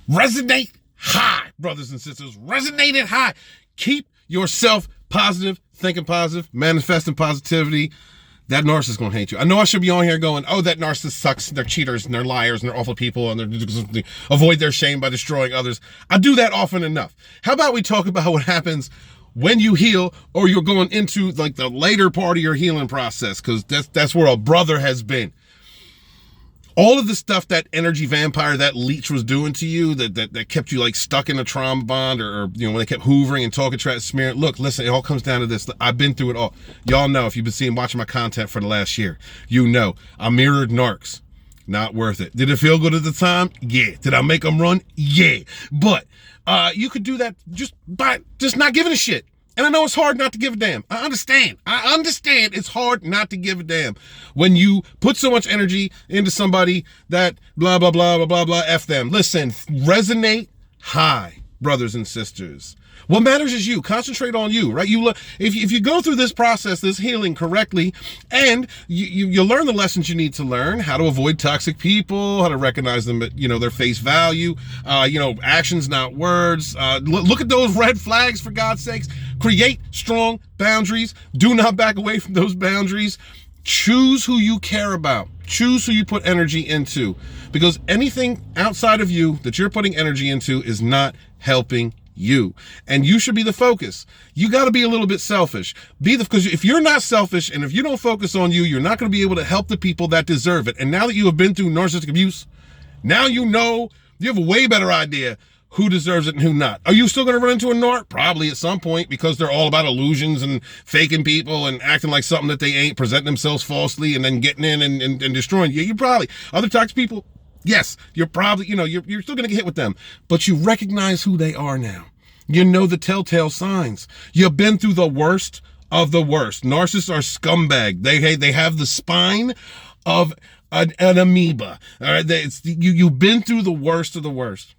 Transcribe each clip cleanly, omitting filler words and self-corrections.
Resonate high, brothers and sisters. Resonate it high. Keep yourself positive, thinking positive, manifesting positivity. That narcissist is going to hate you. I know I should be on here going, oh, that narcissist sucks. They're cheaters and they're liars and they're awful people and they're avoid their shame by destroying others. I do that often enough. How about we talk about what happens when you heal or you're going into like the later part of your healing process, because that's where a brother has been. All of the stuff that energy vampire, that leech was doing to you, that kept you like stuck in a trauma bond, or you know, when they kept hoovering and talking trash, smearing. Look, listen, it all comes down to this. I've been through it all. Y'all know, if you've been watching my content for the last year, you know, I mirrored narcs. Not worth it. Did it feel good at the time? Yeah. Did I make them run? Yeah. But you could do that just by not giving a shit. And I know it's hard not to give a damn. I understand it's hard not to give a damn when you put so much energy into somebody that blah, blah, blah, blah, blah, blah, F them. Listen, resonate high, brothers and sisters. What matters is you. Concentrate on you, right? If you go through this process, this healing correctly, and you learn the lessons you need to learn, how to avoid toxic people, how to recognize them at, you know, their face value, actions, not words. Look at those red flags, for God's sakes. Create strong boundaries. Do not back away from those boundaries. Choose who you care about. Choose who you put energy into, because anything outside of you that you're putting energy into is not helping you, and you should be the focus. You got to be a little bit selfish. Because if you're not selfish and if you don't focus on you, you're not going to be able to help the people that deserve it. And now that you have been through narcissistic abuse, now you know, you have a way better idea who deserves it and who not. Are you still going to run into a narc? Probably at some point, because they're all about illusions and faking people and acting like something that they ain't, presenting themselves falsely and then getting in and destroying you. You probably, other toxic people, yes, you're probably, you're still going to get hit with them, but you recognize who they are now. You know the telltale signs. You've been through the worst of the worst. Narcissists are scumbag. They have the spine of an amoeba. All right, you've been through the worst of the worst.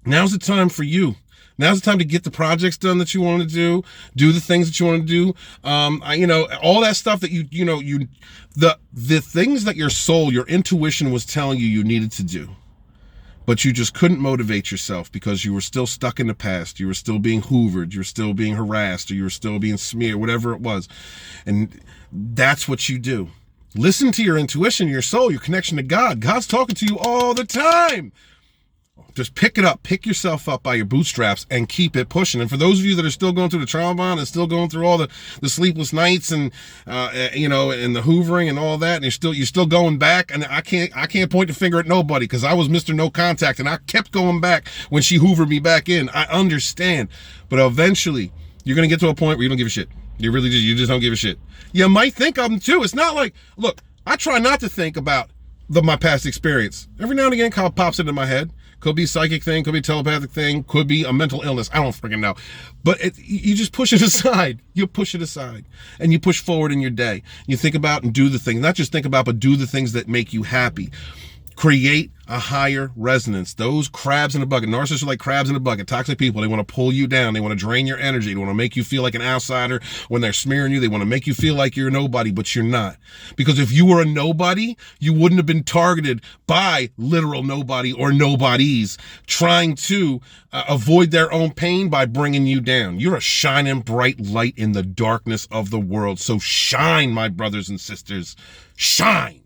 Now's the time for you. Now's the time to get the projects done that you want to do the things that you want to do. All that stuff that the things that your soul, your intuition was telling you needed to do, but you just couldn't motivate yourself because you were still stuck in the past. You were still being hoovered. You were still being harassed, or you were still being smeared, whatever it was. And that's what you do. Listen to your intuition, your soul, your connection to God. God's talking to you all the time. Just pick it up, pick yourself up by your bootstraps and keep it pushing. And for those of you that are still going through the trauma bond and still going through all the sleepless nights and, and the hoovering and all that, and you're still going back, and I can't point the finger at nobody, because I was Mr. No Contact and I kept going back when she hoovered me back in. I understand, but eventually you're going to get to a point where you don't give a shit. You just don't give a shit. You might think of them too. It's not like, look, I try not to think about my past experience. Every now and again, kind of pops into my head. Could be a psychic thing, could be a telepathic thing, could be a mental illness. I don't freaking know. But you just push it aside. You push it aside and you push forward in your day. You think about and do the things, not just think about, but do the things that make you happy. Create a higher resonance. Those crabs in a bucket. Narcissists are like crabs in a bucket. Toxic people. They want to pull you down. They want to drain your energy. They want to make you feel like an outsider when they're smearing you. They want to make you feel like you're a nobody, but you're not. Because if you were a nobody, you wouldn't have been targeted by literal nobody or nobodies trying to avoid their own pain by bringing you down. You're a shining bright light in the darkness of the world. So shine, my brothers and sisters. Shine.